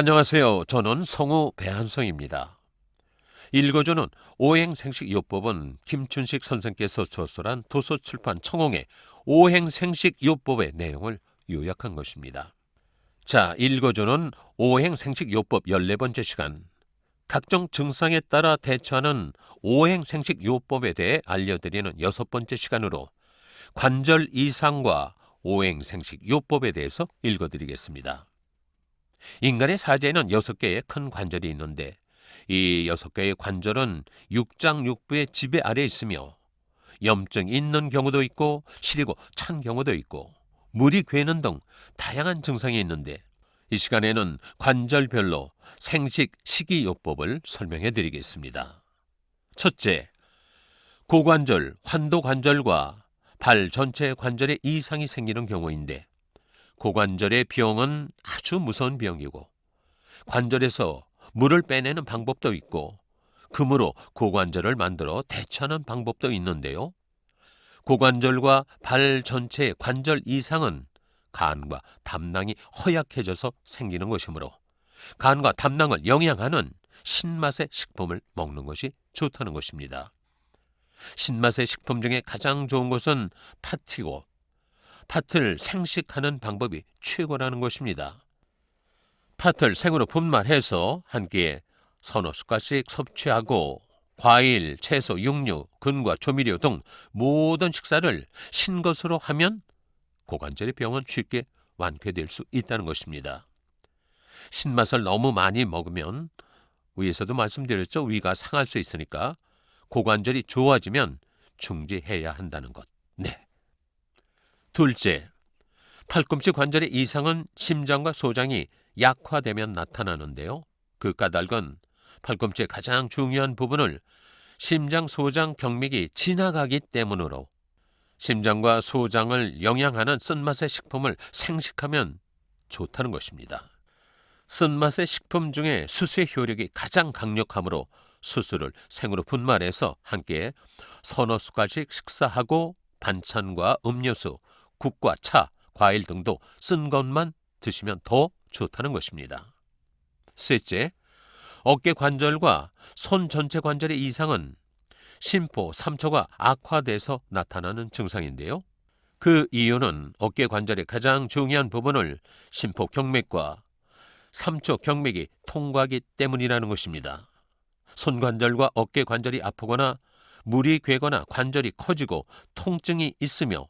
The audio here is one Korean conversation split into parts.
안녕하세요. 저는 성우 배한성입니다. 읽어주는 오행생식요법은 김춘식 선생께서 저술한 도서출판 청홍의 오행생식요법의 내용을 요약한 것입니다. 자, 읽어주는 오행생식요법 14번째 시간, 각종 증상에 따라 대처하는 오행생식요법에 대해 알려드리는 6번째 시간으로 관절 이상과 오행생식요법에 대해서 읽어드리겠습니다. 인간의 사지에는 6개의 큰 관절이 있는데 이 6개의 관절은 육장육부의 지배 아래에 있으며 염증이 있는 경우도 있고 시리고 찬 경우도 있고 물이 괴는 등 다양한 증상이 있는데 이 시간에는 관절별로 생식 식이요법을 설명해 드리겠습니다. 첫째, 고관절, 환도관절과 발 전체 관절에 이상이 생기는 경우인데 고관절의 병은 아주 무서운 병이고 관절에서 물을 빼내는 방법도 있고 금으로 고관절을 만들어 대처하는 방법도 있는데요. 고관절과 발 전체의 관절 이상은 간과 담낭이 허약해져서 생기는 것이므로 간과 담낭을 영양하는 신맛의 식품을 먹는 것이 좋다는 것입니다. 신맛의 식품 중에 가장 좋은 것은 팥이고 팥을 생식하는 방법이 최고라는 것입니다. 팥을 생으로 분말해서 한 끼에 서너 숟갈씩 섭취하고 과일, 채소, 육류, 근과 조미료 등 모든 식사를 신 것으로 하면 고관절의 병은 쉽게 완쾌될 수 있다는 것입니다. 신맛을 너무 많이 먹으면 위에서도 말씀드렸죠. 위가 상할 수 있으니까 고관절이 좋아지면 중지해야 한다는 것. 네. 둘째, 팔꿈치 관절의 이상은 심장과 소장이 약화되면 나타나는데요. 그 까닭은 팔꿈치의 가장 중요한 부분을 심장, 소장, 경맥이 지나가기 때문으로 심장과 소장을 영양하는 쓴맛의 식품을 생식하면 좋다는 것입니다. 쓴맛의 식품 중에 수수의 효력이 가장 강력하므로 수수를 생으로 분말해서 한 끼에 서너 숟갈씩 식사하고 반찬과 음료수, 국과 차, 과일 등도 쓴 것만 드시면 더 좋다는 것입니다. 셋째, 어깨 관절과 손 전체 관절의 이상은 심포, 삼초가 악화돼서 나타나는 증상인데요. 그 이유는 어깨 관절의 가장 중요한 부분을 심포 경맥과 삼초 경맥이 통과하기 때문이라는 것입니다. 손 관절과 어깨 관절이 아프거나 물이 괴거나 관절이 커지고 통증이 있으며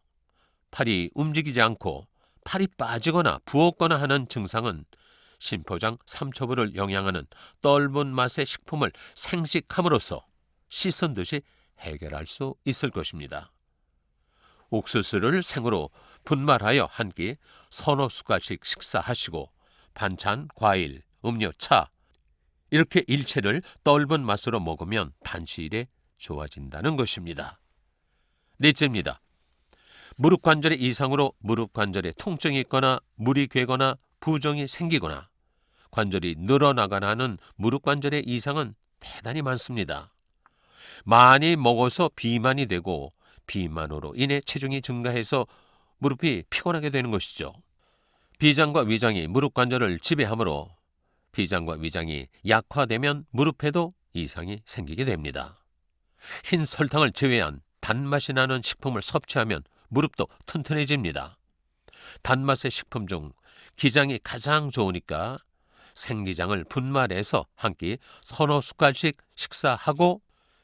팔이 움직이지 않고 팔이 빠지거나 부었거나 하는 증상은 심포장 삼초부를 영양하는 떫은 맛의 식품을 생식함으로써 씻은 듯이 해결할 수 있을 것입니다. 옥수수를 생으로 분말하여 한 끼 서너 숟갈씩 식사하시고 반찬, 과일, 음료, 차 이렇게 일체를 떫은 맛으로 먹으면 반시일에 좋아진다는 것입니다. 넷째입니다. 무릎 관절의 이상으로 무릎 관절에 통증이 있거나 물이 괴거나 부종이 생기거나 관절이 늘어나거나 하는 무릎 관절의 이상은 대단히 많습니다. 많이 먹어서 비만이 되고 비만으로 인해 체중이 증가해서 무릎이 피곤하게 되는 것이죠. 비장과 위장이 무릎 관절을 지배하므로 비장과 위장이 약화되면 무릎에도 이상이 생기게 됩니다. 흰 설탕을 제외한 단맛이 나는 식품을 섭취하면 무릎도 튼튼해집니다. 단맛의 식품 중 기장이 가장 좋으니까 생기장을 분말해서 한 끼 서너 숟갈씩 식사하고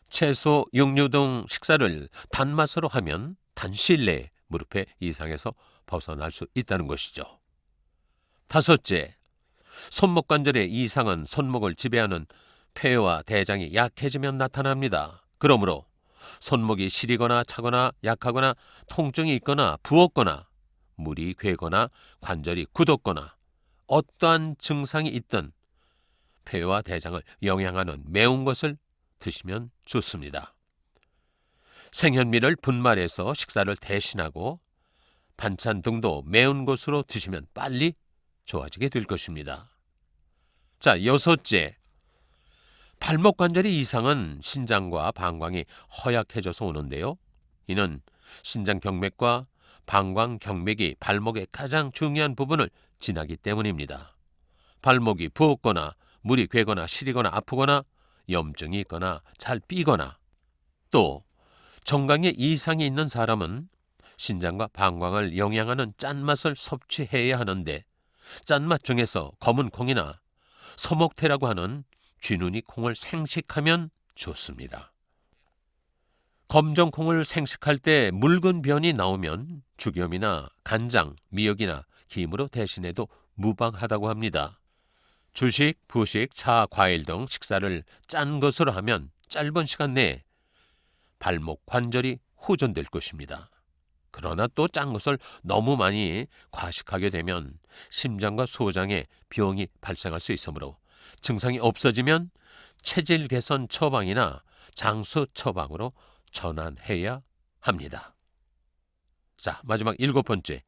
채소, 육류 등 식사를 단맛으로 하면 단시일 내에 무릎의 이상에서 벗어날 수 있다는 것이죠. 다섯째, 손목 관절의 이상은 손목을 지배하는 폐와 대장이 약해지면 나타납니다. 그러므로 손목이 시리거나 차거나 약하거나 통증이 있거나 부었거나 물이 괴거나 관절이 굳었거나 어떠한 증상이 있든 폐와 대장을 영양하는 매운 것을 드시면 좋습니다. 생현미를 분말해서 식사를 대신하고 반찬 등도 매운 것으로 드시면 빨리 좋아지게 될 것입니다. 자, 여섯째, 발목 관절의 이상은 신장과 방광이 허약해져서 오는데요. 이는 신장 경맥과 방광 경맥이 발목의 가장 중요한 부분을 지나기 때문입니다. 발목이 부었거나 물이 괴거나 시리거나 아프거나 염증이 있거나 잘 삐거나 또 정강에 이상이 있는 사람은 신장과 방광을 영양하는 짠맛을 섭취해야 하는데 짠맛 중에서 검은 콩이나 서목태라고 하는 쥐눈이 콩을 생식하면 좋습니다. 검정콩을 생식할 때 묽은 변이 나오면 죽염이나 간장, 미역이나 김으로 대신해도 무방하다고 합니다. 주식, 부식, 차, 과일 등 식사를 짠 것으로 하면 짧은 시간 내에 발목 관절이 후전될 것입니다. 그러나 또 짠 것을 너무 많이 과식하게 되면 심장과 소장에 병이 발생할 수 있으므로 증상이 없어지면 체질 개선 처방이나 장수 처방으로 전환해야 합니다. 자, 마지막 7번째.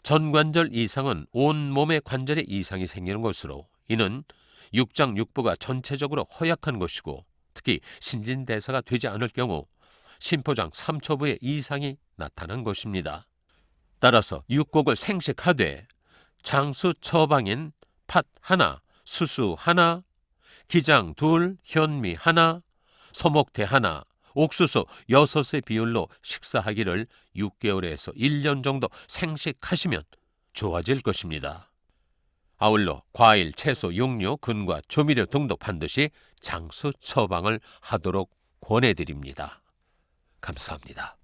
전관절 이상은 온몸의 관절에 이상이 생기는 것으로 이는 육장 육부가 전체적으로 허약한 것이고 특히 신진대사가 되지 않을 경우 심포장 3초부에 이상이 나타난 것입니다. 따라서 육곡을 생식하되 장수 처방인 팥 하나, 수수 하나, 기장 둘, 현미 하나, 서목태 하나, 옥수수 6의 비율로 식사하기를 6개월에서 1년 정도 생식하시면 좋아질 것입니다. 아울러 과일, 채소, 육류, 근과 조미료 등도 반드시 장수 처방을 하도록 권해드립니다. 감사합니다.